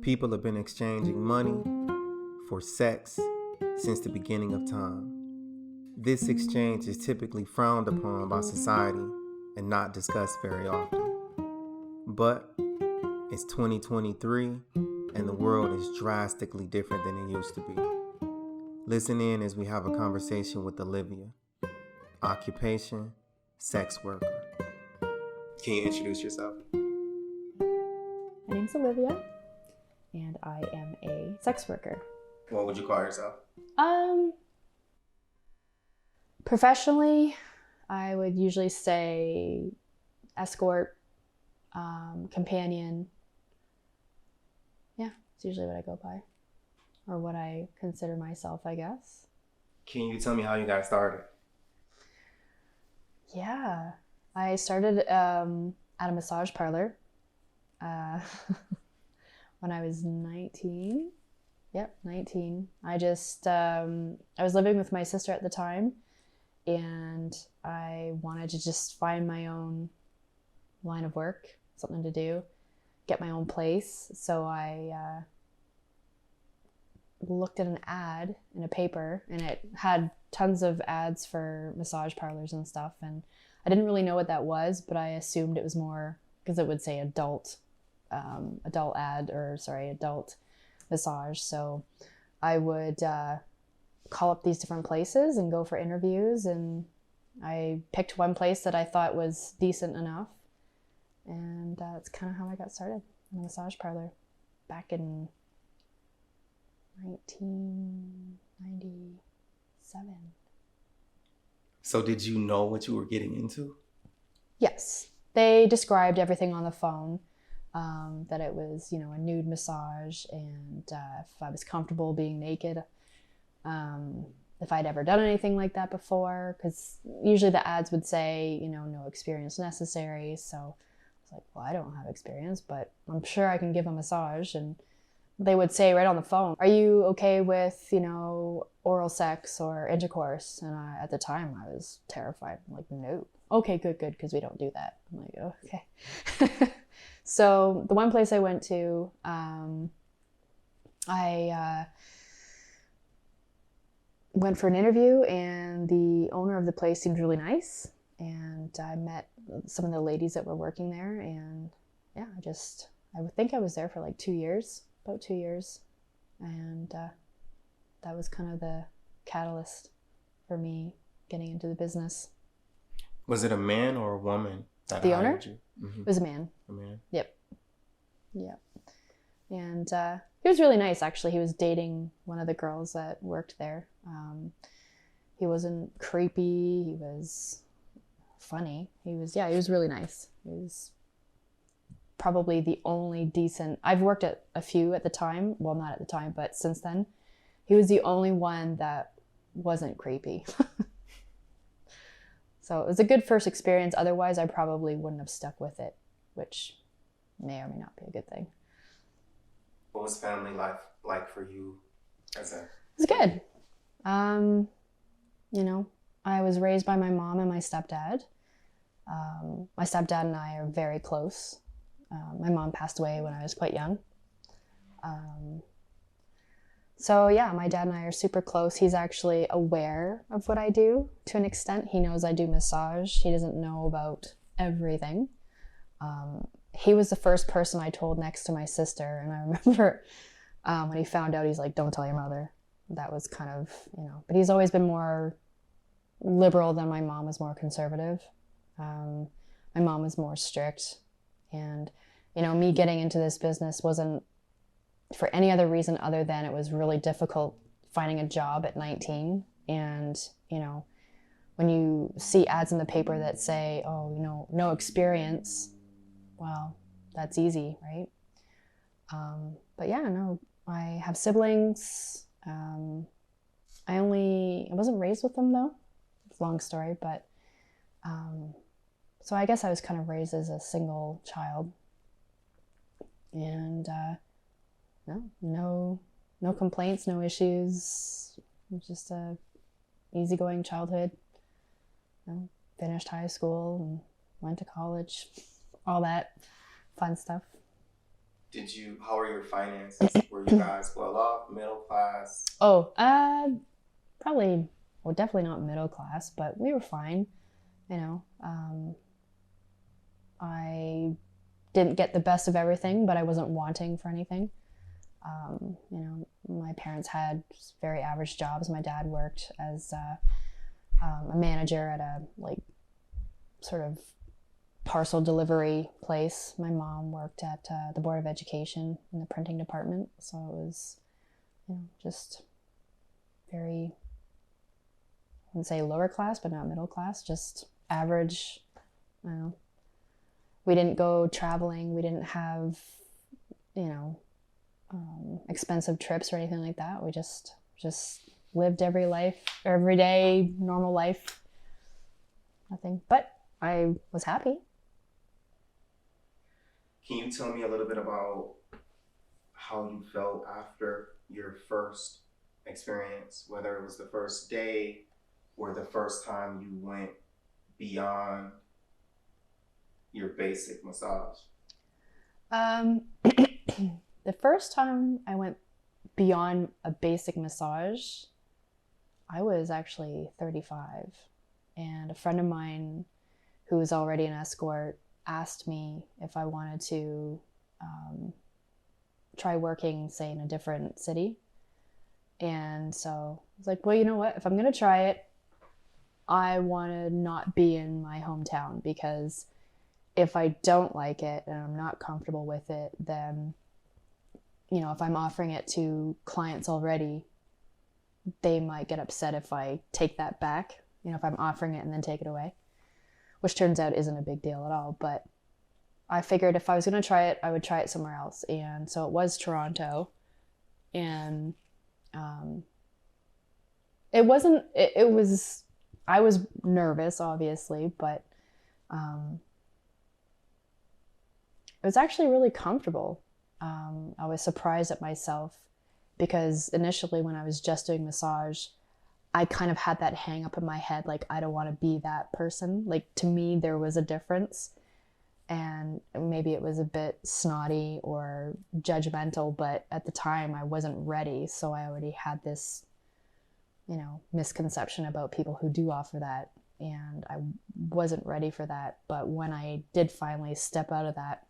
People have been exchanging money for sex since the beginning of time. This exchange is typically frowned upon by society and not discussed very often. But it's 2023 and the world is drastically different than it used to be. Listen in as we have a conversation with Olivia. Occupation, sex worker. Can you introduce yourself? My name's Olivia, and I am a sex worker. What would you call yourself? Professionally, I would usually say escort, companion. Yeah, it's usually what I go by, or what I consider myself, I guess. Can you tell me how you got started? Yeah, I started at a massage parlor when I was 19. Yep, 19. I was living with my sister at the time, and I wanted to just find my own line of work, something to do, get my own place. So I looked at an ad in a paper, and it had tons of ads for massage parlors and stuff, and I didn't really know what that was, but I assumed it was more because it would say adult massage. So I would call up these different places and go for interviews, and I picked one place that I thought was decent enough, and that's kind of how I got started in a massage parlor back in 1997. So did you know what you were getting into? Yes. They described everything on the phone, that it was, a nude massage, and if I was comfortable being naked, if I'd ever done anything like that before, because usually the ads would say, no experience necessary. So I was like, well, I don't have experience, but I'm sure I can give a massage. And they would say right on the phone, are you okay with, oral sex or intercourse? And at the time I was terrified. I'm like, no. Okay, good, because we don't do that. I'm like, okay. So the one place I went to, I went for an interview, and the owner of the place seemed really nice. And I met some of the ladies that were working there, and yeah, I would think I was there for like 2 years, about 2 years. And that was kind of the catalyst for me getting into the business. Was it a man or a woman that the hired owner? you? Mm-hmm. It was a man. A man? Yep. And he was really nice, actually. He was dating one of the girls that worked there. He wasn't creepy. He was funny. He was really nice. He was probably the only decent... I've worked at a few at the time. Well, not at the time, but since then. He was the only one that wasn't creepy. So it was a good first experience. Otherwise, I probably wouldn't have stuck with it, which may or may not be a good thing. What was family life like for you as a... It was good. I was raised by my mom and my stepdad. My stepdad and I are very close. My mom passed away when I was quite young. So yeah, my dad and I are super close. He's actually aware of what I do to an extent. He knows I do massage. He doesn't know about everything. He was the first person I told next to my sister. And I remember when he found out, he's like, don't tell your mother. That was kind of, but he's always been more liberal than my mom was more conservative. My mom was more strict. And, me getting into this business wasn't for any other reason other than it was really difficult finding a job at 19. And, when you see ads in the paper that say, oh, no experience, well, that's easy, right? But yeah, no, I have siblings. I wasn't raised with them though. It's a long story, but so I guess I was kind of raised as a single child. And no complaints, no issues. It was just a easygoing childhood. Finished high school and went to college, all that fun stuff. How are your finances? Were you guys well off, middle class? Oh, probably, well, definitely not middle class, but we were fine. You know, I didn't get the best of everything, but I wasn't wanting for anything. You know, my parents had very average jobs. My dad worked as a manager at a like sort of parcel delivery place. My mom worked at the Board of Education in the printing department, so it was, you know, just very, I wouldn't say lower class, but not middle class, just average. I don't know. We didn't go traveling. We didn't have, you know, expensive trips or anything like that. We just lived every day, normal life. Nothing, but I was happy. Can you tell me a little bit about how you felt after your first experience, whether it was the first day or the first time you went beyond your basic massage? The first time I went beyond a basic massage, I was actually 35. And a friend of mine who was already an escort asked me if I wanted to try working, say, in a different city. And so I was like, well, you know what? If I'm going to try it, I want to not be in my hometown, because if I don't like it and I'm not comfortable with it, then, you know, if I'm offering it to clients already, they might get upset if I take that back, you know, if I'm offering it and then take it away, which turns out isn't a big deal at all. But I figured if I was going to try it, I would try it somewhere else. And so it was Toronto. And it wasn't, it was, I was nervous, obviously, but it was actually really comfortable. I was surprised at myself, because initially when I was just doing massage, I kind of had that hang up in my head, like, I don't want to be that person. Like, to me, there was a difference, and maybe it was a bit snotty or judgmental, but at the time I wasn't ready. So I already had this, you know, misconception about people who do offer that, and I wasn't ready for that. But when I did finally step out of that,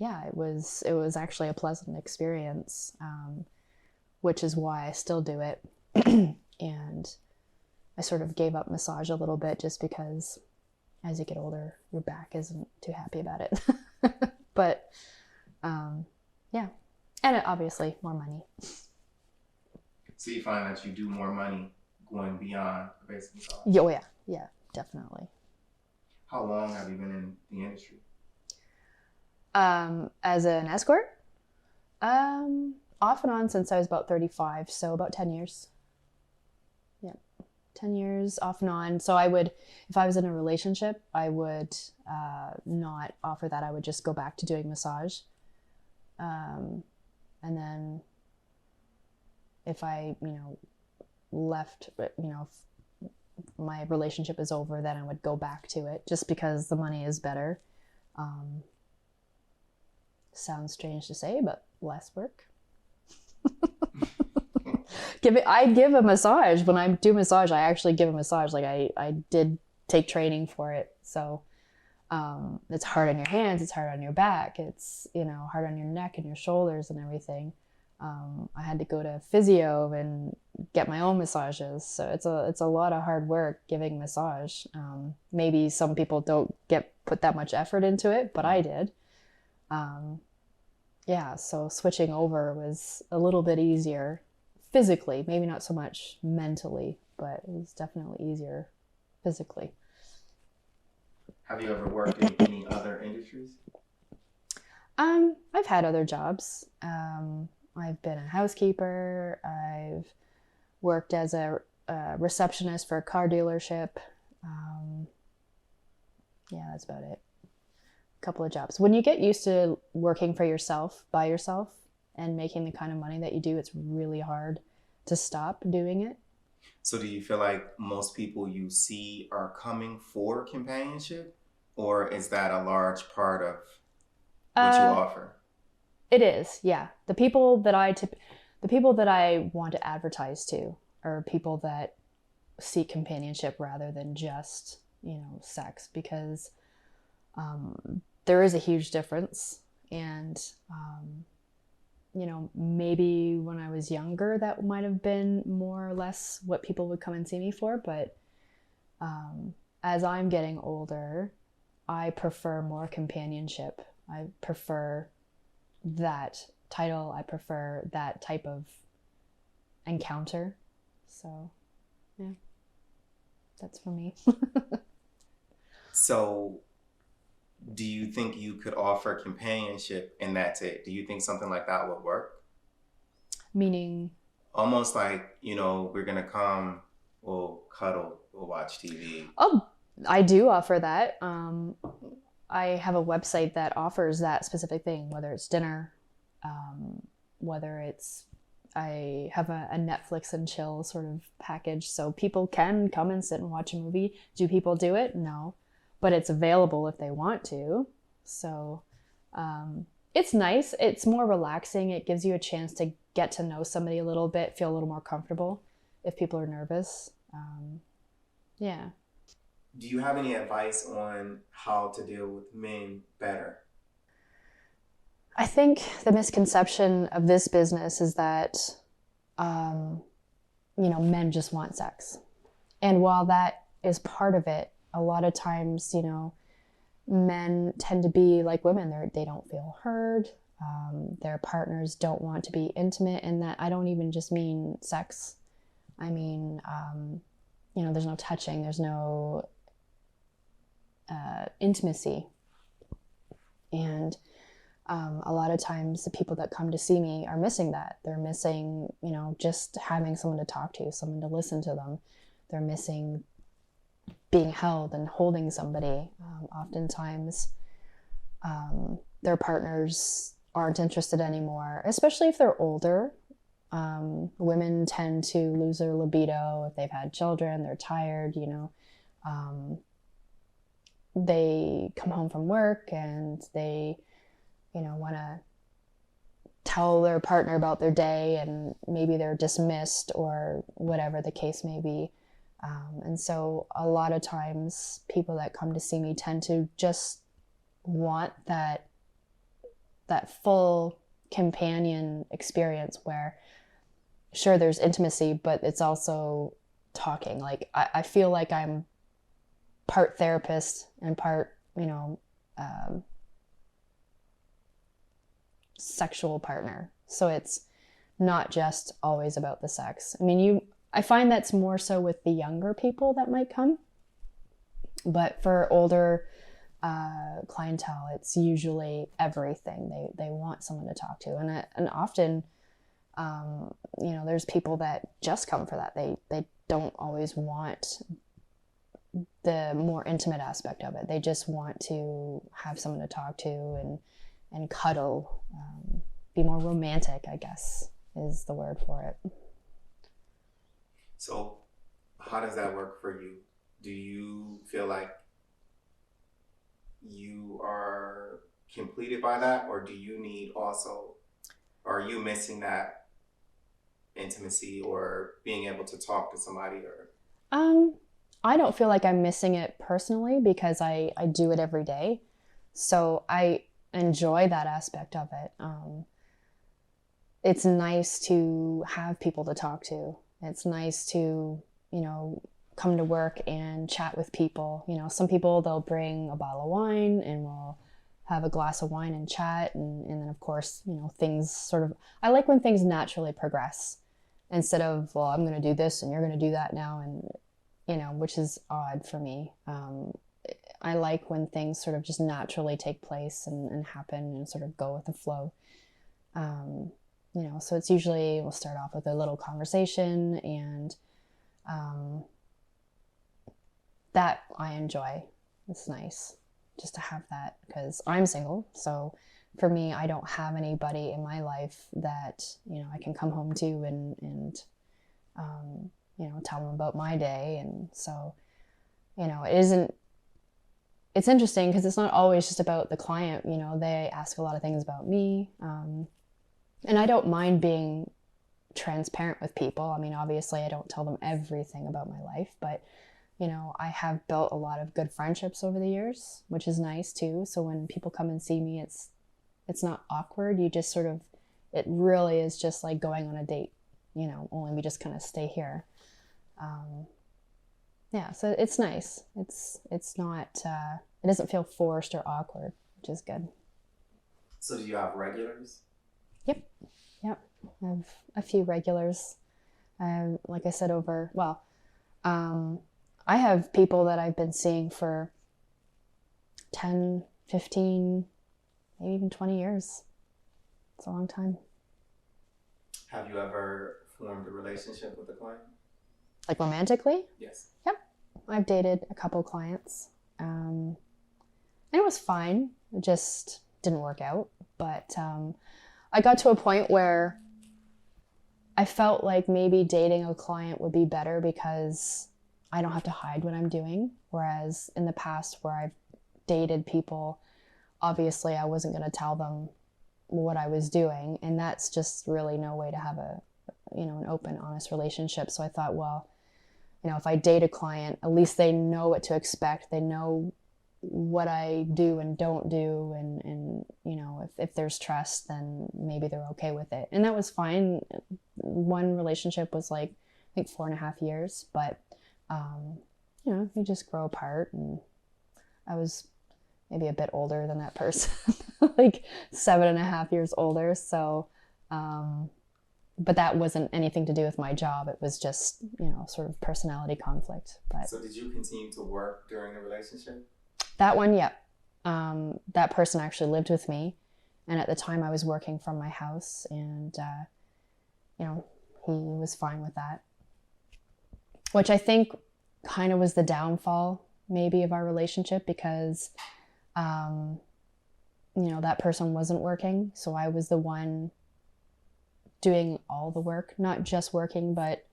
yeah, it was actually a pleasant experience, which is why I still do it. And I sort of gave up massage a little bit, just because as you get older, your back isn't too happy about it. But yeah, and obviously more money. So you find that you do more money going beyond the basic massage? Oh yeah, definitely. How long have you been in the industry? As an escort, off and on since I was about 35, so about 10 years. Yeah, 10 years off and on. So I would, if I was in a relationship, I would not offer that. I would just go back to doing massage. And then if I, you know, left, you know, if my relationship is over, then I would go back to it, just because the money is better. Sounds strange to say, but less work. I give a massage. When I do massage, I actually give a massage. Like, I did take training for it. So it's hard on your hands, it's hard on your back, it's, you know, hard on your neck and your shoulders and everything. I had to go to physio and get my own massages. So it's a lot of hard work giving massage. Maybe some people don't put that much effort into it, but I did. Yeah, so switching over was a little bit easier physically, maybe not so much mentally, but it was definitely easier physically. Have you ever worked in any other industries? I've had other jobs. I've been a housekeeper. I've worked as a receptionist for a car dealership. Yeah, that's about it. Couple of jobs. When you get used to working for yourself, by yourself, and making the kind of money that you do, it's really hard to stop doing it. So do you feel like most people you see are coming for companionship, or is that a large part of what you offer? It is, yeah. The people that I want to advertise to are people that seek companionship rather than just, sex, because there is a huge difference. And, maybe when I was younger, that might have been more or less what people would come and see me for. But as I'm getting older, I prefer more companionship. I prefer that title. I prefer that type of encounter. So, yeah, that's for me. So, do you think you could offer companionship and that's it? Do you think something like that would work? Meaning? Almost like, we're going to come, we'll cuddle, we'll watch TV. Oh, I do offer that. I have a website that offers that specific thing, whether it's dinner, whether it's, I have a Netflix and chill sort of package, so people can come and sit and watch a movie. Do people do it? No, but it's available if they want to. So it's nice. It's more relaxing. It gives you a chance to get to know somebody a little bit, feel a little more comfortable if people are nervous. Yeah. Do you have any advice on how to deal with men better? I think the misconception of this business is that, men just want sex. And while that is part of it, a lot of times, men tend to be like women. They don't feel heard. Their partners don't want to be intimate. And that I don't even just mean sex. I mean, there's no touching. There's no intimacy. And a lot of times the people that come to see me are missing that. They're missing, just having someone to talk to, someone to listen to them. They're missing being held and holding somebody. Oftentimes, their partners aren't interested anymore, especially if they're older. Women tend to lose their libido if they've had children, they're tired, they come home from work and they want to tell their partner about their day, and maybe they're dismissed or whatever the case may be. And so a lot of times people that come to see me tend to just want that full companion experience where, sure, there's intimacy, but it's also talking. Like, I feel like I'm part therapist and part, sexual partner. So it's not just always about the sex. I mean, I find that's more so with the younger people that might come, but for older clientele, it's usually everything. They want someone to talk to, and often, there's people that just come for that. They don't always want the more intimate aspect of it. They just want to have someone to talk to and cuddle, be more romantic, I guess is the word for it. So how does that work for you? Do you feel like you are completed by that, or do you need also, are you missing that intimacy or being able to talk to somebody? Or I don't feel like I'm missing it personally, because I do it every day. So I enjoy that aspect of it. It's nice to have people to talk to. It's nice to, come to work and chat with people. Some people, they'll bring a bottle of wine and we'll have a glass of wine and chat. And then, of course, things sort of, I like when things naturally progress instead of, well, I'm going to do this and you're going to do that now. And, which is odd for me. I like when things sort of just naturally take place and happen and sort of go with the flow. So it's usually, we'll start off with a little conversation, and that I enjoy. It's nice just to have that, because I'm single. So for me, I don't have anybody in my life that, I can come home to and tell them about my day. And so, it's interesting because it's not always just about the client. You know, they ask a lot of things about me. And I don't mind being transparent with people. I mean, obviously, I don't tell them everything about my life, but you know, I have built a lot of good friendships over the years, which is nice too. So when people come and see me, it's not awkward. You just sort of, it really is just like going on a date, you know, only we just kind of stay here. Yeah, so it's nice. It's not, it doesn't feel forced or awkward, which is good. So do you have regulars? Yep. I have a few regulars. Like I said, I have people that I've been seeing for 10, 15, maybe even 20 years. It's a long time. Have you ever formed a relationship with a client? Like romantically? Yes. Yep. I've dated a couple clients. And it was fine. It just didn't work out. But I got to a point where I felt like maybe dating a client would be better because I don't have to hide what I'm doing. Whereas in the past where I've dated people, obviously I wasn't going to tell them what I was doing. And that's just really no way to have an open, honest relationship. So I thought, well, you know, if I date a client, at least they know what to expect. They know what I do and don't do. And you know, if there's trust, then maybe they're okay with it. And that was fine. One relationship was like, I think 4.5 years, but, you know, you just grow apart. And I was maybe a bit older than that person, like 7.5 years older. So, but that wasn't anything to do with my job. It was just, you know, sort of personality conflict. But so did you continue to work during the relationship? That one, yeah. That person actually lived with me. And at the time I was working from my house and, you know, he was fine with that. Which I think kind of was the downfall maybe of our relationship because, you know, that person wasn't working. So I was the one doing all the work, not just working, but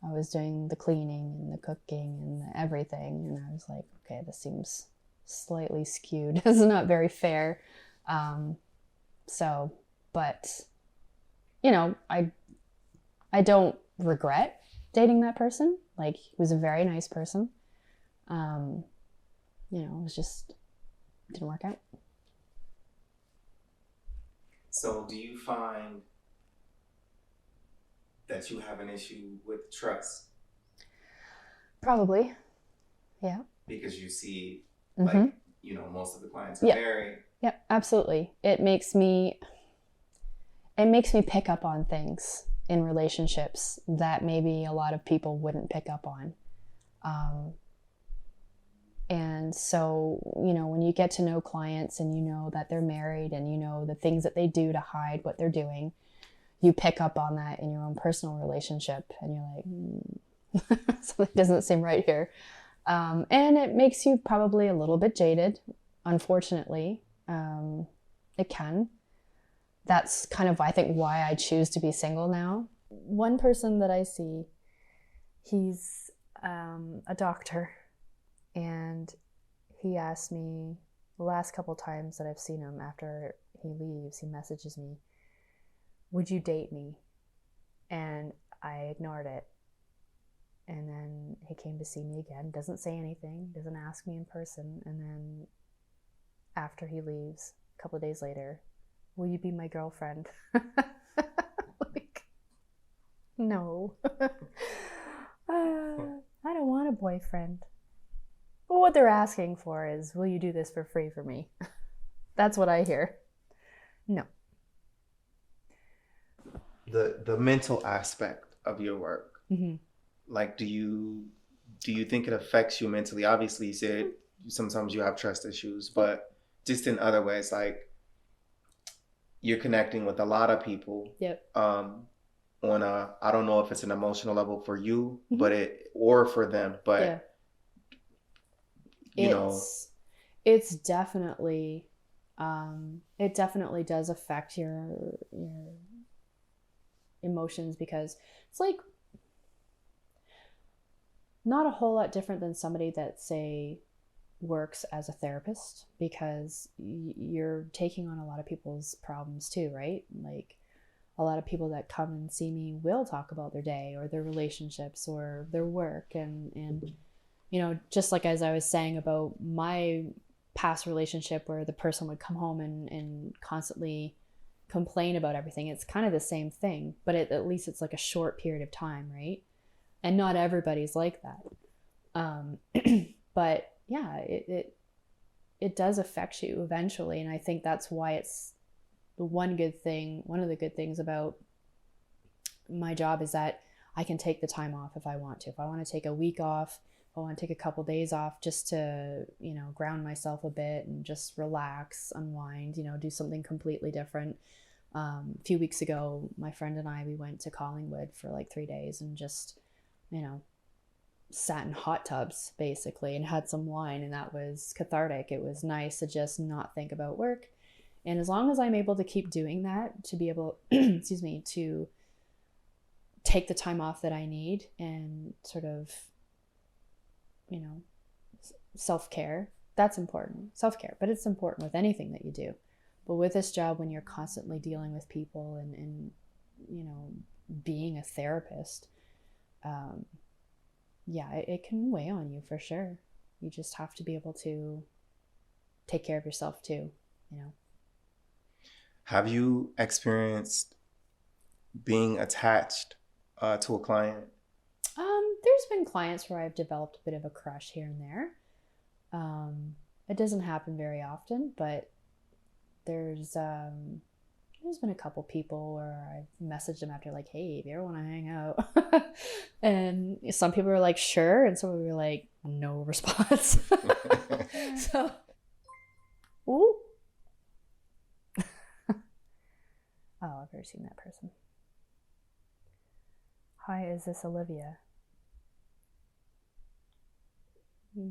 I was doing the cleaning and the cooking and the everything. And I was like, okay, this seems slightly skewed. It's not very fair. But you know, I don't regret dating that person. Like, he was a very nice person. You know, it was just, didn't work out. So do you find that you have an issue with trust? Probably. Yeah. Because you see, Mm-hmm. like, you know, most of the clients are Yeah. married. Yeah, absolutely. It makes me pick up on things in relationships that maybe a lot of people wouldn't pick up on. And so, you know, when you get to know clients and you know that they're married and you know the things that they do to hide what they're doing, you pick up on that in your own personal relationship and you're like, something doesn't seem right here. And it makes you probably a little bit jaded, unfortunately. It can. That's kind of, I think, why I choose to be single now. One person that I see, he's a doctor, and he asked me the last couple times that I've seen him after he leaves, he messages me, would you date me? And I ignored it. And then he came to see me again, doesn't say anything, doesn't ask me in person. And then after he leaves, a couple of days later, will you be my girlfriend? Like, no. I don't want a boyfriend. But what they're asking for is, will you do this for free for me? That's what I hear. No. The mental aspect of your work, Mm-hmm. like, do you think it affects you mentally? Obviously, you said sometimes you have trust issues, but just in other ways, like, you're connecting with a lot of people. Yep. On a, I don't know if it's an emotional level for you, Mm-hmm. but or for them, but Yeah. It's definitely, it definitely does affect your emotions, because it's like not a whole lot different than somebody that, say, works as a therapist, because you're taking on a lot of people's problems too, right? Like, a lot of people that come and see me will talk about their day or their relationships or their work. And just like as I was saying about my past relationship where the person would come home and constantly complain about everything, it's kind of the same thing, but at least it's like a short period of time, right? And not everybody's like that. But yeah, it does affect you eventually. And I think that's why it's one of the good things about my job is that I can take the time off if I want to. If I want to take a week off, if I want to take a couple days off just to, ground myself a bit and just relax, unwind, do something completely different. A few weeks ago, my friend and we went to Collingwood for like 3 days and just, sat in hot tubs basically and had some wine, and that was cathartic. It was nice to just not think about work. And as long as I'm able to keep doing that, to be able, to take the time off that I need and sort of, self-care, that's important. Self-care, but it's important with anything that you do. But with this job, when you're constantly dealing with people and being a therapist, it can weigh on you for sure. You just have to be able to take care of yourself too, Have you experienced being attached to a client? There's been clients where I've developed a bit of a crush here and there. It doesn't happen very often, but there's been a couple people where I've messaged them after like, hey, if you ever want to hang out. And some people were like, sure. And some people were like, no response. So, ooh. Oh, I've never seen that person. Hi, is this Olivia? Yes.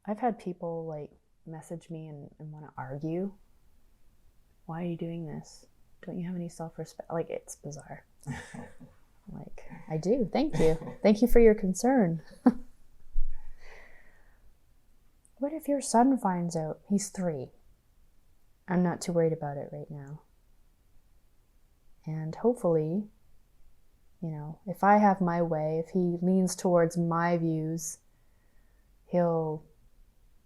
I've had people like message me and want to argue. Why are you doing this? Don't you have any self-respect? Like, it's bizarre. Like, I do. Thank you. Thank you for your concern. What if your son finds out? He's 3. I'm not too worried about it right now. And hopefully, if I have my way, if he leans towards my views, he'll,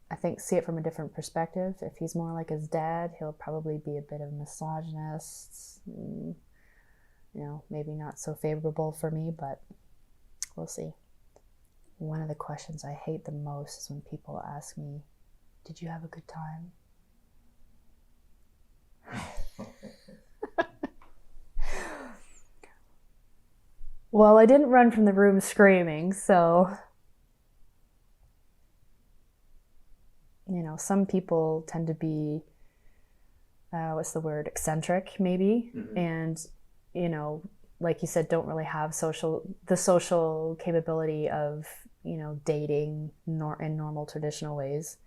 I think, see it from a different perspective. If he's more like his dad, he'll probably be a bit of a misogynist. Maybe not so favorable for me, but we'll see. One of the questions I hate the most is when people ask me, did you have a good time? Well, I didn't run from the room screaming, so, some people tend to be, eccentric, maybe. Mm-hmm. And, like you said, don't really have the social capability of, dating in normal traditional ways.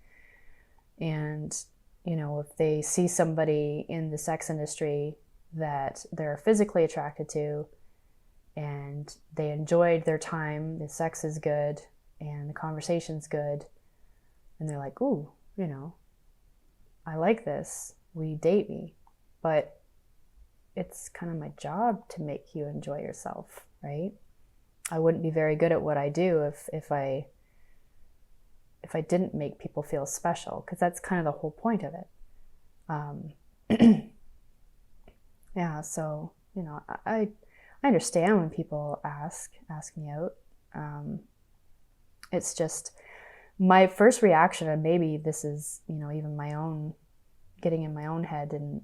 And, if they see somebody in the sex industry that they're physically attracted to, and they enjoyed their time, the sex is good, and the conversation's good, and they're like, ooh, I like this, will you date me? But it's kind of my job to make you enjoy yourself, right? I wouldn't be very good at what I do if I didn't make people feel special, because that's kind of the whole point of it. Yeah, so, I understand when people ask me out. It's just my first reaction, and maybe this is, even my own, getting in my own head, and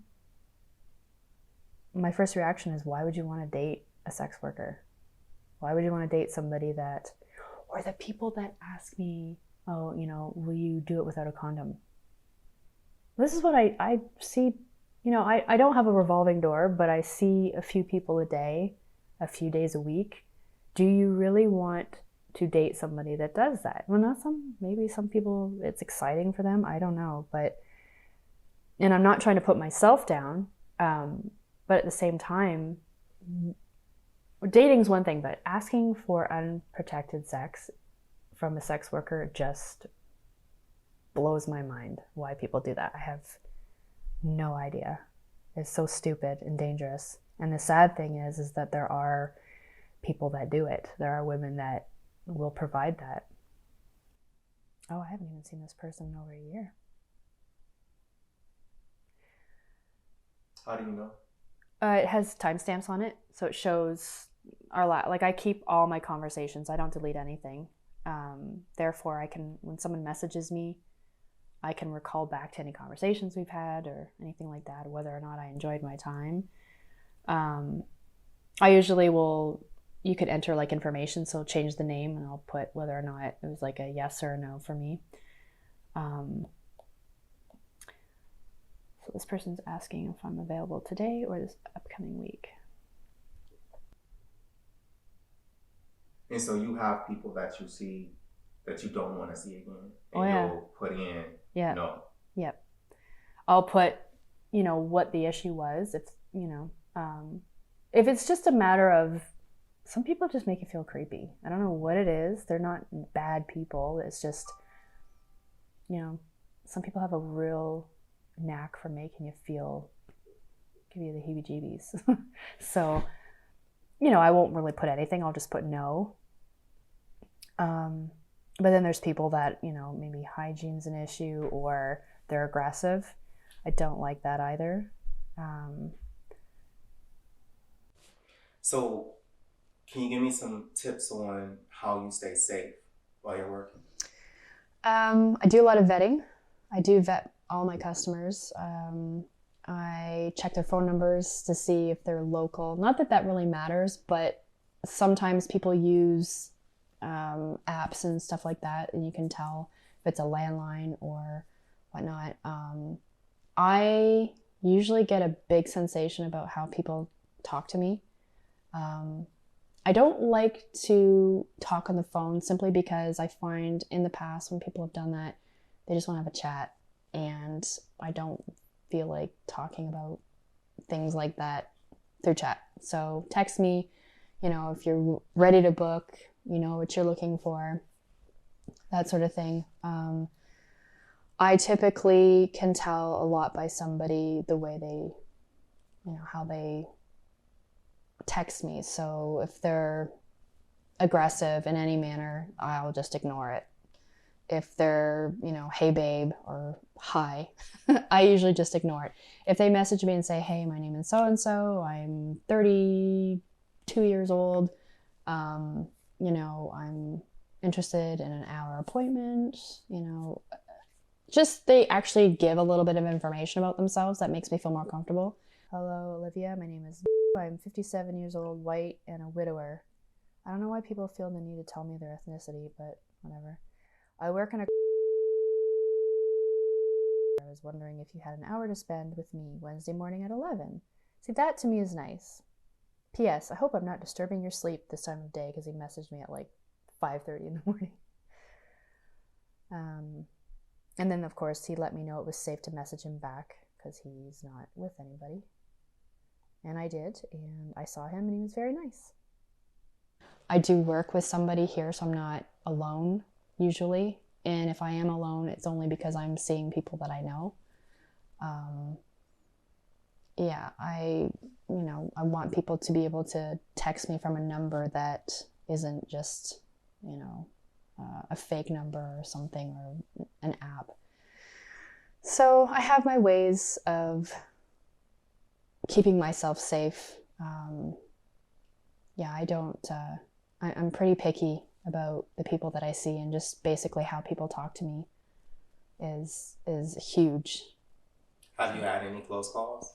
my first reaction is, why would you want to date a sex worker? Why would you want to date somebody that, or the people that ask me, oh, will you do it without a condom? This is what I see. I don't have a revolving door, but I see a few people a day, a few days a week. Do you really want to date somebody that does that? Well, maybe some people, it's exciting for them. I don't know, and I'm not trying to put myself down, but at the same time, dating's one thing, but asking for unprotected sex from a sex worker just blows my mind why people do that. I have no idea. It's so stupid and dangerous. And the sad thing is that there are people that do it. There are women that will provide that. Oh, I haven't even seen this person in over a year. How do you know? It has timestamps on it, so it shows like I keep all my conversations. I don't delete anything. Therefore, I can, when someone messages me, I can recall back to any conversations we've had or anything like that, whether or not I enjoyed my time. I usually will, you could enter like information, so change the name and I'll put whether or not it was like a yes or a no for me. So this person's asking if I'm available today or this upcoming week. And so you have people that you see that you don't want to see again, and you'll put in no. Yep. I'll put, what the issue was. If it's just a matter of, some people just make you feel creepy. I don't know what it is. They're not bad people. It's just, some people have a real knack for making you feel, give you the heebie-jeebies. So, I won't really put anything. I'll just put no. But then there's people that, maybe hygiene's an issue or they're aggressive. I don't like that either. So can you give me some tips on how you stay safe while you're working? I do a lot of vetting. I do vet all my customers. I check their phone numbers to see if they're local. Not that that really matters, but sometimes people use apps and stuff like that, and you can tell if it's a landline or whatnot. I usually get a big sensation about how people talk to me. I don't like to talk on the phone simply because I find in the past when people have done that, they just want to have a chat, and I don't feel like talking about things like that through chat. So text me, if you're ready to book, what you're looking for, that sort of thing. I typically can tell a lot by somebody, the way they, how they text me. So if they're aggressive in any manner, I'll just ignore it. If they're, hey babe or hi, I usually just ignore it. If they message me and say, hey, my name is so-and-so, I'm 32 years old, I'm interested in an hour appointment, just they actually give a little bit of information about themselves that makes me feel more comfortable. Hello, Olivia. My name is I'm 57 years old, white, and a widower. I don't know why people feel the need to tell me their ethnicity, but whatever. I work in a... I was wondering if you had an hour to spend with me Wednesday morning at 11. See, that to me is nice. P.S. I hope I'm not disturbing your sleep this time of day, because he messaged me at like 5:30 in the morning. And then, of course, he let me know it was safe to message him back because he's not with anybody. And I did, and I saw him, and he was very nice. I do work with somebody here, so I'm not alone, usually. And if I am alone, it's only because I'm seeing people that I know. I want people to be able to text me from a number that isn't just, a fake number or something, or an app. So I have my ways of keeping myself safe. I'm pretty picky about the people that I see, and just basically how people talk to me is huge. Have you had any close calls?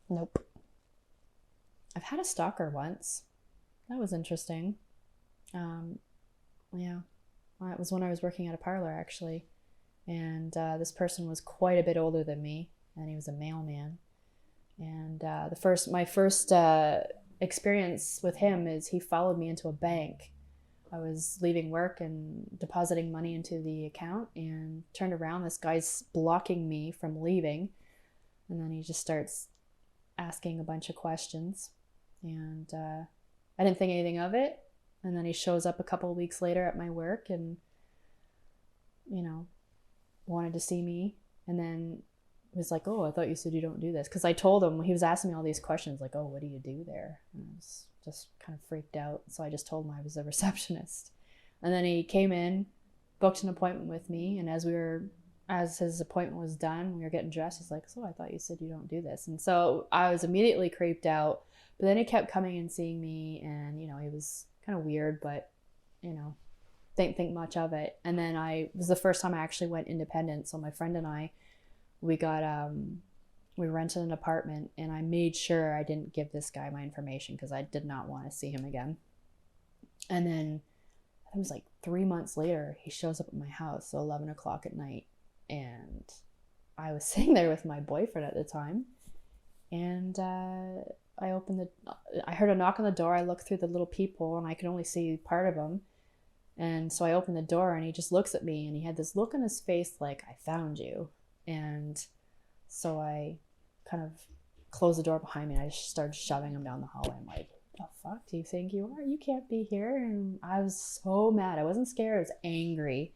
Nope. I've had a stalker once. That was interesting. It was when I was working at a parlor, actually. And this person was quite a bit older than me, and he was a mailman. And my first experience with him is he followed me into a bank. I was leaving work and depositing money into the account, and turned around. This guy's blocking me from leaving. And then he just starts asking a bunch of questions. And I didn't think anything of it. And then he shows up a couple of weeks later at my work, and wanted to see me, and then was like, oh, I thought you said you don't do this. Because I told him, he was asking me all these questions, like, oh, what do you do there? And I was just kind of freaked out. So I just told him I was a receptionist. And then he came in, booked an appointment with me. And as his appointment was done, we were getting dressed. He's like, so I thought you said you don't do this. And so I was immediately creeped out. But then he kept coming and seeing me. And, he was kind of weird, but, didn't think much of it. And then it was the first time I actually went independent. So my friend and I, we rented an apartment, and I made sure I didn't give this guy my information because I did not want to see him again. And then it was like 3 months later, he shows up at my house, so 11 o'clock at night. And I was sitting there with my boyfriend at the time. And I heard a knock on the door. I looked through the little peephole, and I could only see part of him. And so I opened the door, and he just looks at me, and he had this look on his face like, I found you. And so I kind of closed the door behind me, and I just started shoving him down the hallway. I'm like, the fuck do you think you are? You can't be here. And I was so mad. I wasn't scared. I was angry.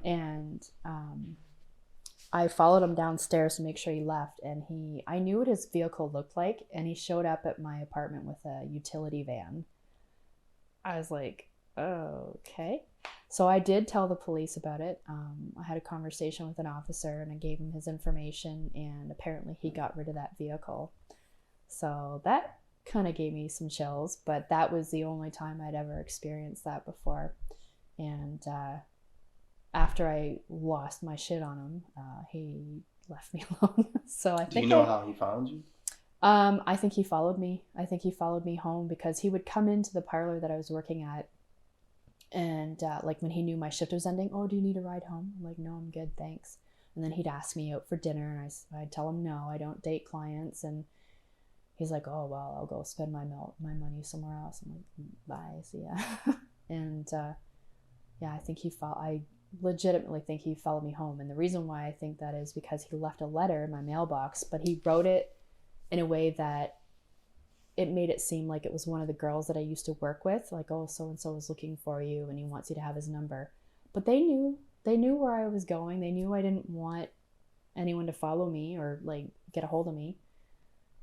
And I followed him downstairs to make sure he left. And I knew what his vehicle looked like. And he showed up at my apartment with a utility van. I was like, oh, okay. So I did tell the police about it. I had a conversation with an officer, and I gave him his information, and apparently he got rid of that vehicle. So that kind of gave me some chills, but that was the only time I'd ever experienced that before. And after I lost my shit on him, he left me alone. So I think. Do you know how he found you? I think he followed me. I think he followed me home because he would come into the parlor that I was working at. And like when he knew my shift was ending, oh, do you need a ride home? I'm like, no, I'm good, thanks. And then he'd ask me out for dinner, and I'd tell him no, I don't date clients. And he's like, oh, well, I'll go spend my money somewhere else. I'm like, bye, see ya. And yeah, I legitimately think he followed me home. And the reason why I think that is because he left a letter in my mailbox, but he wrote it in a way that it made it seem like it was one of the girls that I used to work with, like, oh, so-and-so is looking for you and he wants you to have his number. But they knew where I was going. They knew I didn't want anyone to follow me or like get a hold of me.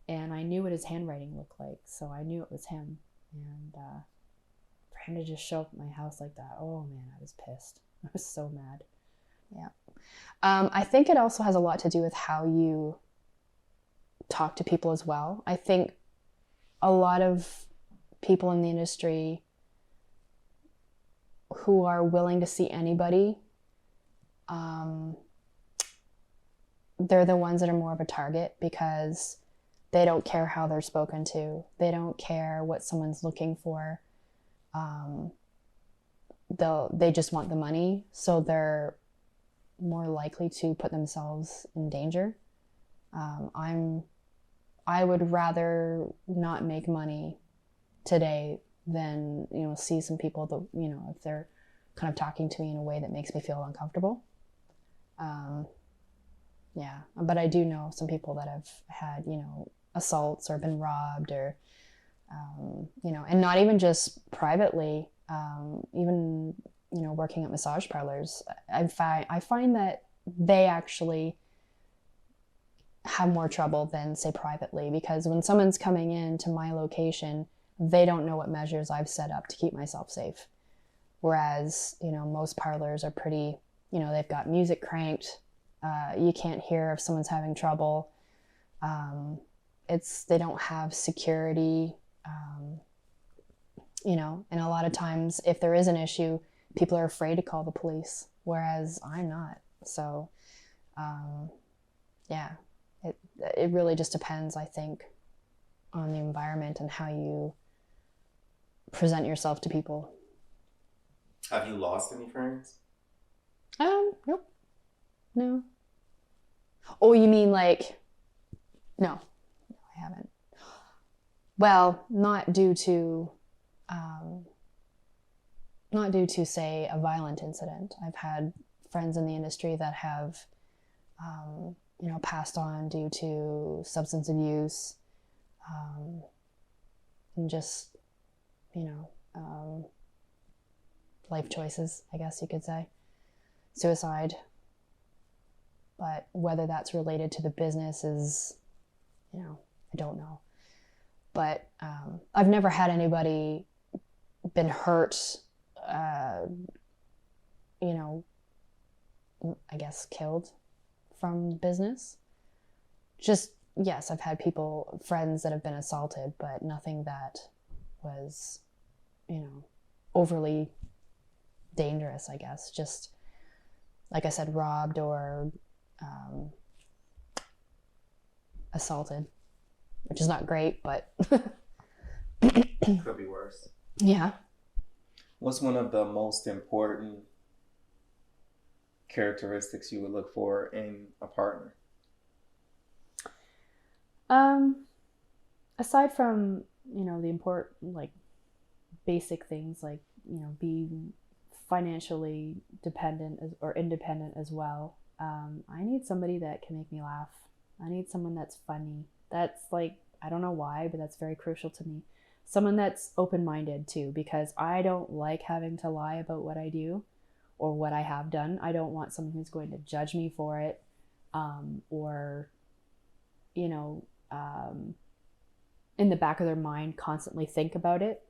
And I knew what his handwriting looked like. So I knew it was him. And for him to just show up at my house like that, oh man, I was pissed. I was so mad. Yeah. I think it also has a lot to do with how you talk to people as well. I think a lot of people in the industry who are willing to see anybody, they're the ones that are more of a target because they don't care how they're spoken to. They don't care what someone's looking for. They just want the money, so they're more likely to put themselves in danger. I would rather not make money today than, see some people that, if they're kind of talking to me in a way that makes me feel uncomfortable. Yeah, but I do know some people that have had, assaults or been robbed or, and not even just privately, even, working at massage parlors. I find that they actually have more trouble than, say, privately, because when someone's coming in to my location, they don't know what measures I've set up to keep myself safe. Whereas, most parlors are pretty, they've got music cranked. You can't hear if someone's having trouble. They don't have security, and a lot of times if there is an issue, people are afraid to call the police, whereas I'm not. So, yeah. It really just depends, I think, on the environment and how you present yourself to people. Have you lost any friends? Nope. No. Oh, you mean like, no, I haven't. Well, not due to, say, a violent incident. I've had friends in the industry that have, passed on due to substance abuse, and just, life choices, I guess you could say. suicide. But whether that's related to the business is, I don't know. But I've never had anybody been hurt, I guess killed from business. Just, yes, I've had friends that have been assaulted, but nothing that was, overly dangerous, I guess. Just, like I said, robbed or assaulted, which is not great, but could be worse. Yeah. What's one of the most important characteristics you would look for in a partner? Aside from, the important, like, basic things, like, be financially dependent or independent as well. I need somebody that can make me laugh. I need someone that's funny. That's, like, I don't know why, but that's very crucial to me. Someone that's open-minded too, because I don't like having to lie about what I do or what I have done. I don't want someone who's going to judge me for it, or, in the back of their mind constantly think about it.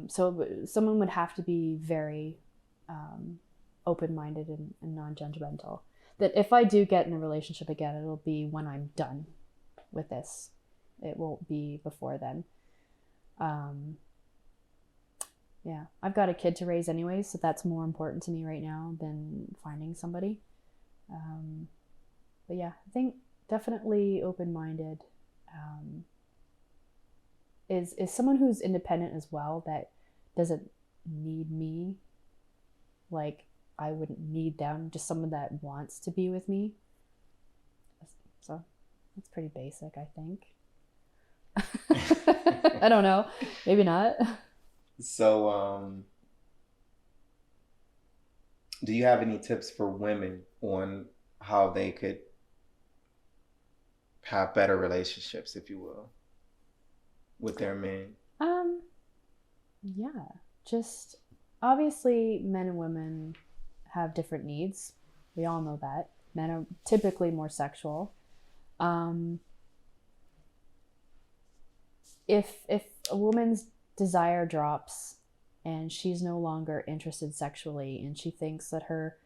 So someone would have to be very open-minded and non-judgmental. That if I do get in a relationship again, it'll be when I'm done with this. It won't be before then. Yeah, I've got a kid to raise anyway, so that's more important to me right now than finding somebody. But yeah, I think definitely open-minded. Is someone who's independent as well, that doesn't need me. Like, I wouldn't need them, just someone that wants to be with me. So that's pretty basic, I think. I don't know, maybe not. So do you have any tips for women on how they could have better relationships, if you will, with their men? Yeah, just obviously men and women have different needs. We all know that. Men are typically more sexual. If a woman's desire drops and she's no longer interested sexually and she thinks that her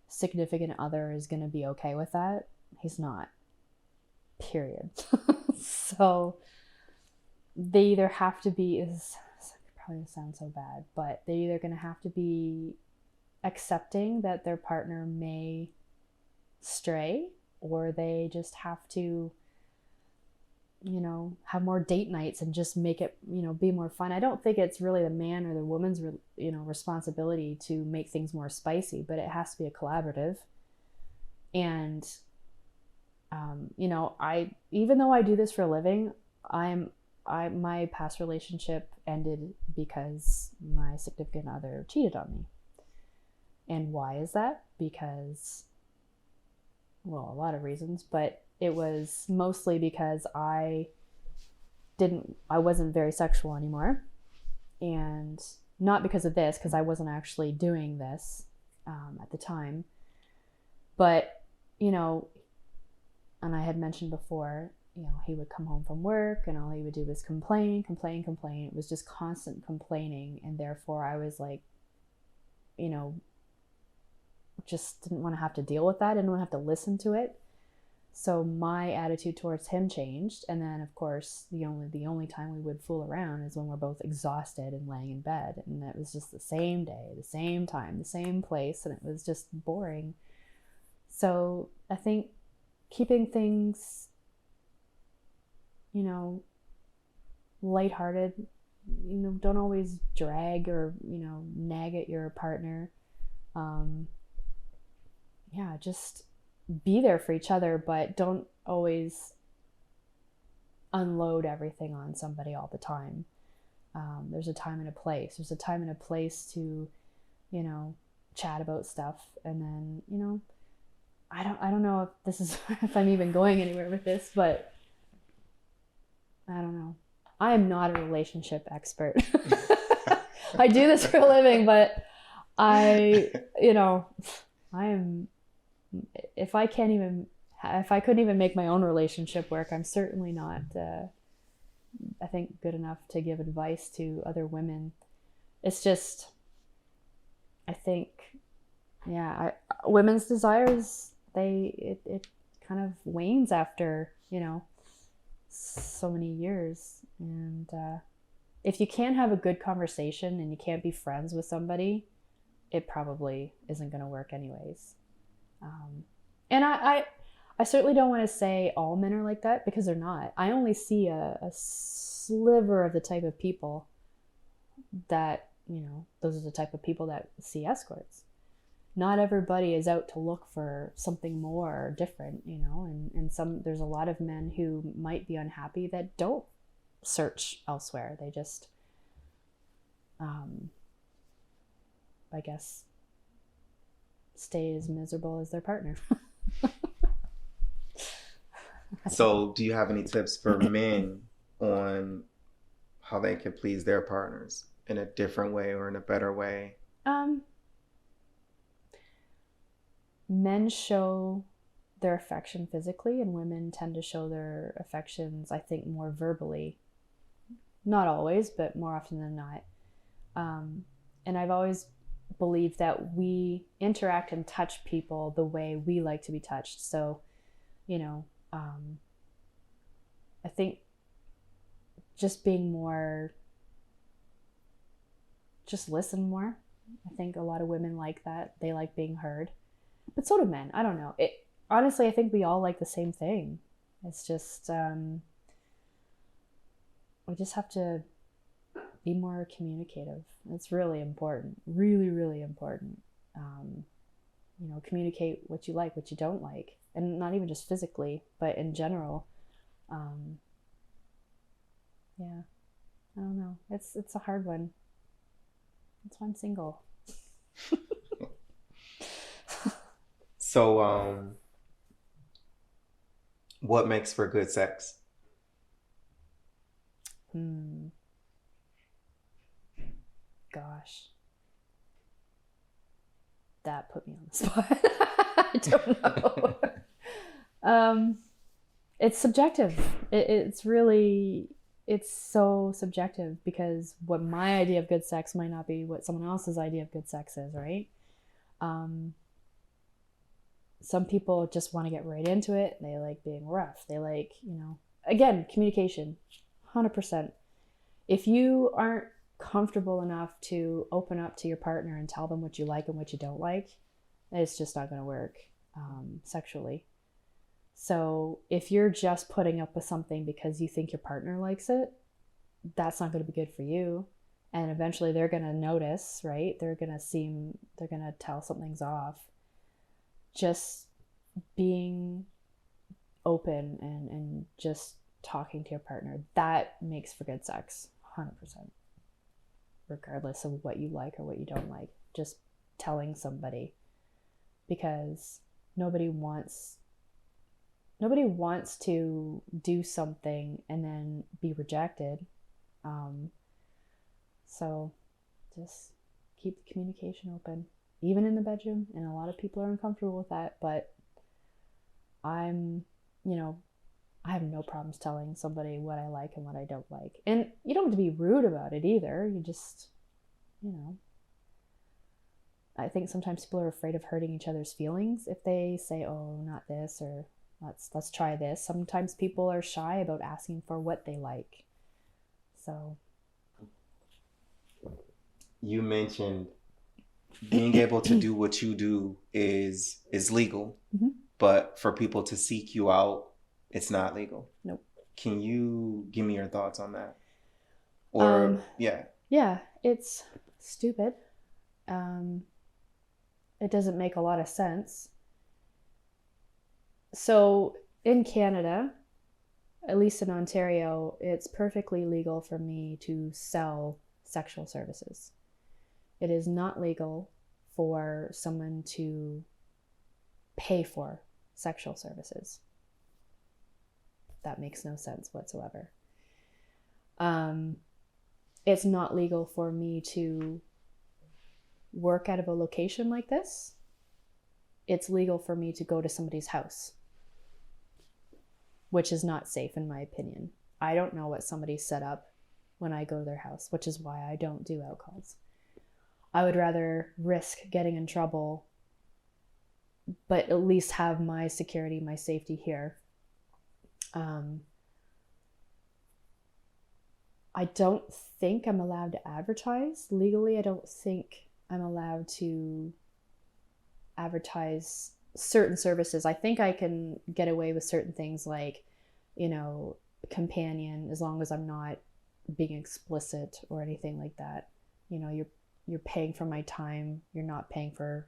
significant other is going to be okay with that, he's not. Period. So they either have to be, is probably sounds so bad, but they're either going to have to be accepting that their partner may stray, or they just have to, have more date nights and just make it, be more fun. I don't think it's really the man or the woman's, responsibility to make things more spicy, but it has to be a collaborative. And, even though I do this for a living, my past relationship ended because my significant other cheated on me. And why is that? Because, well, a lot of reasons, but it was mostly because I wasn't very sexual anymore. And not because of this, because I wasn't actually doing this at the time. But, and I had mentioned before, he would come home from work and all he would do was complain. It was just constant complaining. And therefore I was like, just didn't want to have to deal with that. I didn't want to have to listen to it. So my attitude towards him changed. And then of course, the only time we would fool around is when we're both exhausted and laying in bed. And that was just the same day, the same time, the same place. And it was just boring. So I think keeping things, lighthearted, don't always drag or, nag at your partner. Just be there for each other, but don't always unload everything on somebody all the time. There's a time and a place. There's a time and a place to, chat about stuff. And then, I don't know if this is, if I'm even going anywhere with this, but I don't know. I am not a relationship expert. I do this for a living, but I, you know, I am, if I couldn't even make my own relationship work, I'm certainly not, I think, good enough to give advice to other women. It's just, I think, yeah, women's desires, it kind of wanes after, so many years. And if you can't have a good conversation and you can't be friends with somebody, it probably isn't going to work anyways. And I certainly don't want to say all men are like that, because they're not. I only see a sliver of the type of people that, those are the type of people that see escorts. Not everybody is out to look for something more different, and there's a lot of men who might be unhappy that don't search elsewhere. They just, I guess, stay as miserable as their partner. So, do you have any tips for men on how they can please their partners in a different way or in a better way? Men show their affection physically, and women tend to show their affections, I think, more verbally. Not always, but more often than not. And I've always believed that we interact and touch people the way we like to be touched. So, I think just being more, just listen more. I think a lot of women like that. They like being heard. But so do men. I don't know. Honestly, I think we all like the same thing. It's just, we just have to be more communicative. It's really important. Really, really important. Communicate what you like, what you don't like. And not even just physically, but in general. Yeah. I don't know. It's a hard one. That's why I'm single. So, what makes for good sex? Gosh. That put me on the spot. I don't know. It's subjective. It's so subjective, because what my idea of good sex might not be what someone else's idea of good sex is, right? Some people just want to get right into it. They like being rough. They like, again, communication, 100%. If you aren't comfortable enough to open up to your partner and tell them what you like and what you don't like, it's just not going to work sexually. So if you're just putting up with something because you think your partner likes it, that's not going to be good for you. And eventually they're going to notice, right? They're going to tell something's off. Just being open and just talking to your partner, that makes for good sex, 100%. Regardless of what you like or what you don't like, just telling somebody, because nobody wants to do something and then be rejected. So just keep the communication open, even in the bedroom. And a lot of people are uncomfortable with that, but I have no problems telling somebody what I like and what I don't like. And you don't have to be rude about it either. You just, I think sometimes people are afraid of hurting each other's feelings if they say, oh, not this, or let's try this. Sometimes people are shy about asking for what they like. So You mentioned being able to do what you do is legal, mm-hmm. But for people to seek you out, it's not legal. Nope. Can you give me your thoughts on that? Or yeah, it's stupid. It doesn't make a lot of sense. So in Canada, at least in Ontario, it's perfectly legal for me to sell sexual services. It is not legal for someone to pay for sexual services. That makes no sense whatsoever. It's not legal for me to, work out of a location like this, it's legal for me to go to somebody's house, which is not safe in my opinion. I don't know what somebody's set up when I go to their house, which is why I don't do outcalls. I would rather risk getting in trouble, but at least have my security, my safety here. I don't think I'm allowed to advertise legally. I don't think I'm allowed to advertise certain services. I think I can get away with certain things like, companion, as long as I'm not being explicit or anything like that. You're paying for my time. You're not paying for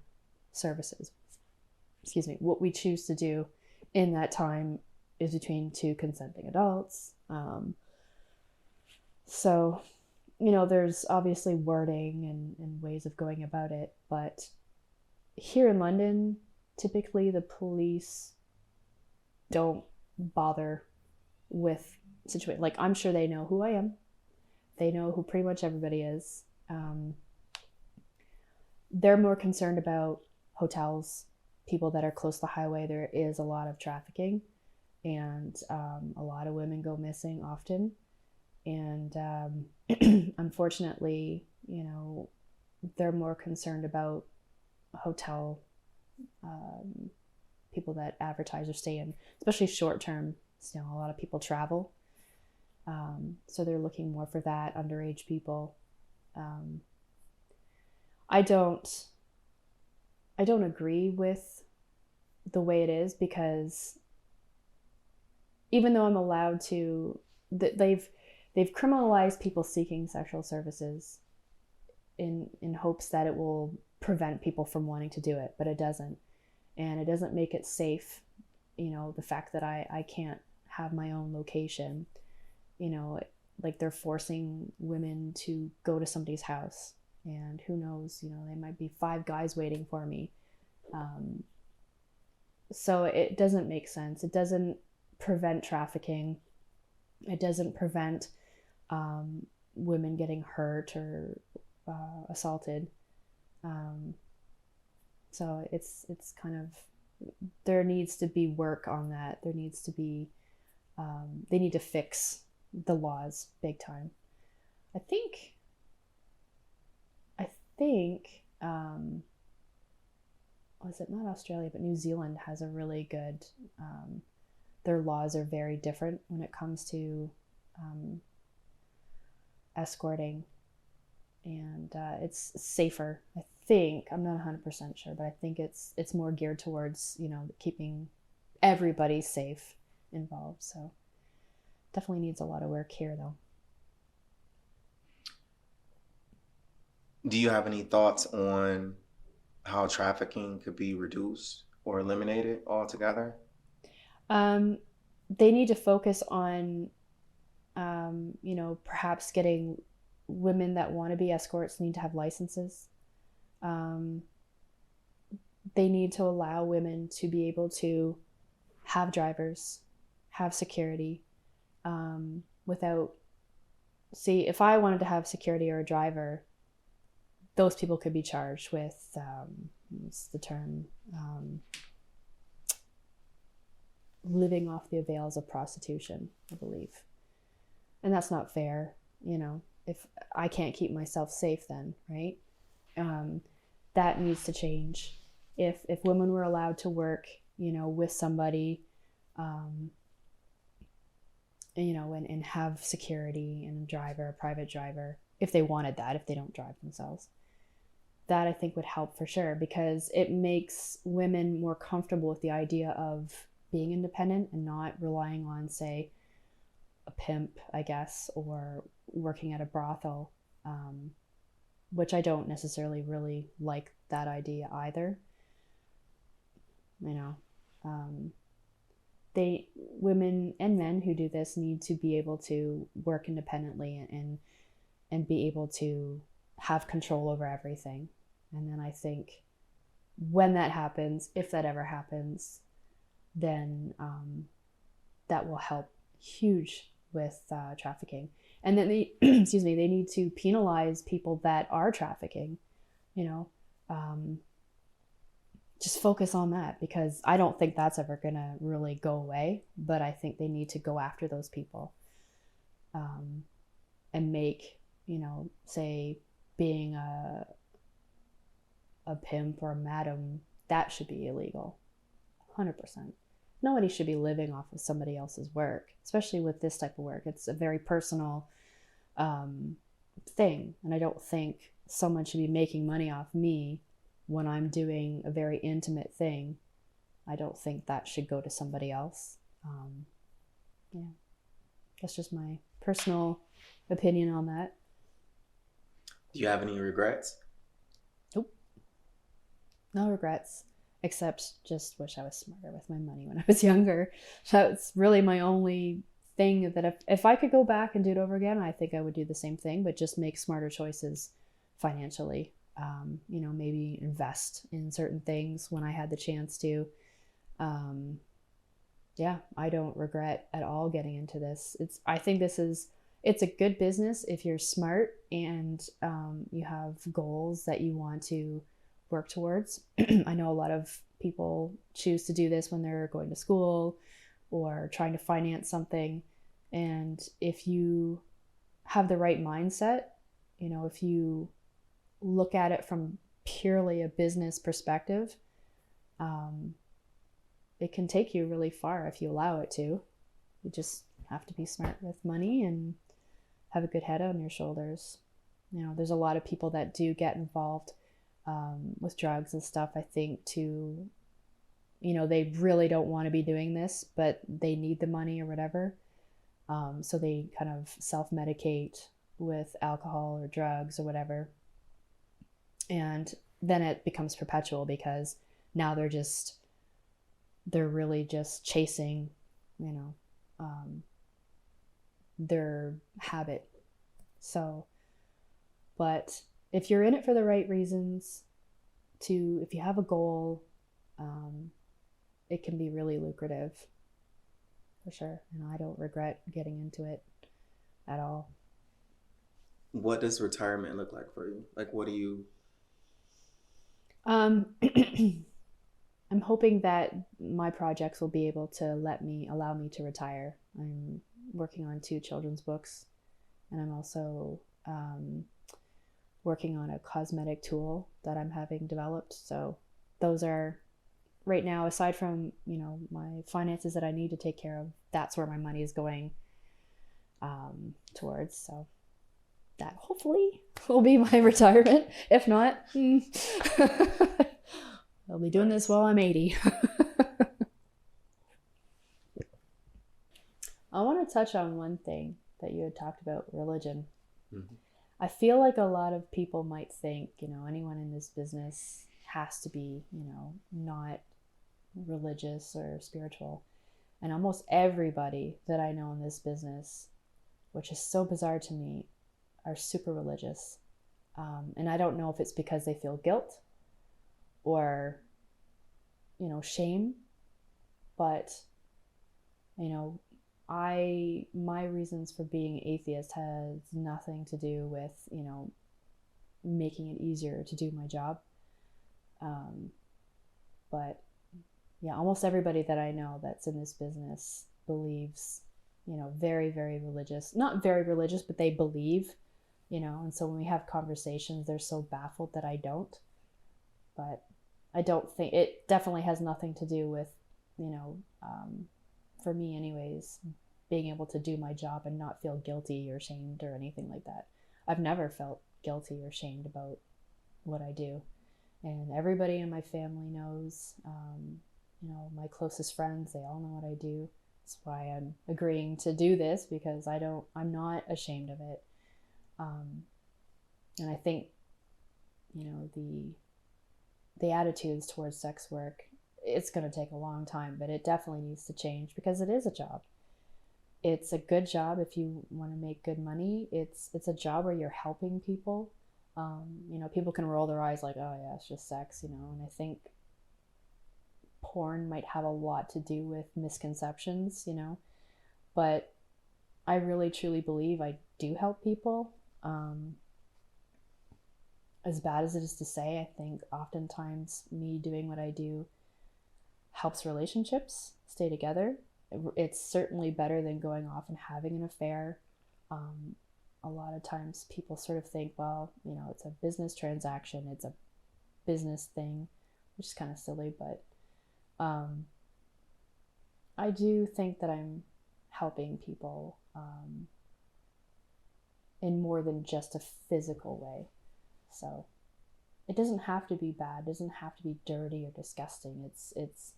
services. Excuse me. What we choose to do in that time is between two consenting adults. So, there's obviously wording and ways of going about it, but here in London, typically the police don't bother with situations. Like, I'm sure they know who I am. They know who pretty much everybody is. They're more concerned about hotels, people that are close to the highway. There is a lot of trafficking, and a lot of women go missing often. And unfortunately, they're more concerned about hotel people that advertise or stay in, especially short term. A lot of people travel, so they're looking more for that, underage people. I don't agree with the way it is, because even though I'm allowed to, they've criminalized people seeking sexual services in hopes that it will prevent people from wanting to do it, but it doesn't. And it doesn't make it safe. The fact that I can't have my own location, like they're forcing women to go to somebody's house, and who knows, they might be 5 guys waiting for me. So it doesn't make sense. It doesn't prevent trafficking. It doesn't prevent women getting hurt or assaulted. So it's kind of, there needs to be work on that. There needs to be, they need to fix the laws big time. I think, was it not Australia, but New Zealand has a really good, their laws are very different when it comes to escorting, and it's safer. I think, I'm not 100% sure, but I think it's more geared towards, keeping everybody safe involved. So definitely needs a lot of work here, though. Do you have any thoughts on how trafficking could be reduced or eliminated altogether? They need to focus on, perhaps getting women that want to be escorts need to have licenses. They need to allow women to be able to have drivers, have security, without, see, if I wanted to have security or a driver, those people could be charged with, what's the term? Living off the avails of prostitution, I believe. And that's not fair, if I can't keep myself safe then, right? That needs to change. If women were allowed to work, with somebody, and have security and a driver, a private driver, if they wanted that, if they don't drive themselves, that I think would help for sure, because it makes women more comfortable with the idea of being independent and not relying on, say, a pimp, I guess, or working at a brothel, which I don't necessarily really like that idea either. Women and men who do this need to be able to work independently and be able to have control over everything. And then I think when that happens, if that ever happens, then that will help huge with trafficking. And then they, excuse me, they need to penalize people that are trafficking. just focus on that, because I don't think that's ever going to really go away, but I think they need to go after those people, and make, say being a pimp or a madam, that should be illegal. 100%. Nobody should be living off of somebody else's work, especially with this type of work. It's a very personal thing, and I don't think someone should be making money off me when I'm doing a very intimate thing. I don't think that should go to somebody else. Yeah, that's just my personal opinion on that. Do you have any regrets? Nope. No regrets, except just wish I was smarter with my money when I was younger. That's really my only thing, that if I could go back and do it over again, I think I would do the same thing, but just make smarter choices financially. Maybe invest in certain things when I had the chance to. I don't regret at all getting into this. I think it's a good business if you're smart and you have goals that you want to work towards. I know a lot of people choose to do this when they're going to school or trying to finance something. And if you have the right mindset, if you look at it from purely a business perspective, it can take you really far if you allow it to. You just have to be smart with money and have a good head on your shoulders. There's a lot of people that do get involved with drugs and stuff, I think, to, they really don't want to be doing this, but they need the money or whatever. So they kind of self-medicate with alcohol or drugs or whatever. And then it becomes perpetual, because now they're really just chasing, their habit. So, but if you're in it for the right reasons, if you have a goal, it can be really lucrative, for sure. And I don't regret getting into it at all. What does retirement look like for you? Like, what do you... I'm hoping that my projects will be able to allow me to retire. I'm working on 2 children's books, and I'm also working on a cosmetic tool that I'm having developed. So those are, right now, aside from, my finances that I need to take care of, that's where my money is going towards. So that hopefully will be my retirement. If not, I'll be doing this while I'm 80. I want to touch on one thing that you had talked about, religion. Mm-hmm. I feel like a lot of people might think, anyone in this business has to be, not religious or spiritual. And almost everybody that I know in this business, which is so bizarre to me, are super religious. And I don't know if it's because they feel guilt or, shame, but, my reasons for being atheist has nothing to do with, making it easier to do my job. But yeah, almost everybody that I know that's in this business believes, very, very religious, not very religious, but they believe, and so when we have conversations, they're so baffled that I don't. But I don't think it definitely has nothing to do with, for me anyways, being able to do my job and not feel guilty or shamed or anything like that. I've never felt guilty or shamed about what I do. And everybody in my family knows, my closest friends, they all know what I do. That's why I'm agreeing to do this, because I'm not ashamed of it. And I think, the attitudes towards sex work, it's going to take a long time, but it definitely needs to change, because it is a job. It's a good job if you want to make good money. It's a job where you're helping people. People can roll their eyes like, oh yeah, it's just sex, and I think porn might have a lot to do with misconceptions, but I really truly believe I do help people. as bad as it is to say, I think oftentimes me doing what I do helps relationships stay together. It's certainly better than going off and having an affair. A lot of times people sort of think, well, it's a business transaction, it's a business thing, which is kind of silly, but I do think that I'm helping people in more than just a physical way. So it doesn't have to be bad, it doesn't have to be dirty or disgusting. It's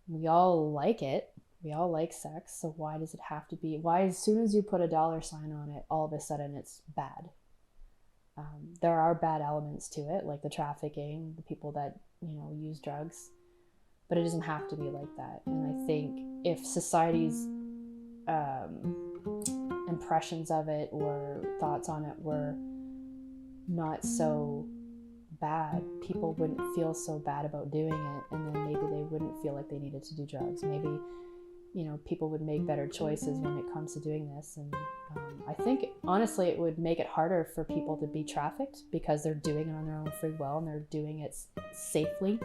we all like it. We all like sex, so why does it have to be? Why, as soon as you put a dollar sign on it, all of a sudden it's bad? There are bad elements to it, like the trafficking, the people that use drugs, but it doesn't have to be like that. And I think if society's impressions of it or thoughts on it were not so bad, people wouldn't feel so bad about doing it, and then maybe they wouldn't feel like they needed to do drugs. Maybe people would make better choices when it comes to doing this. And I think honestly it would make it harder for people to be trafficked because they're doing it on their own free will and they're doing it safely.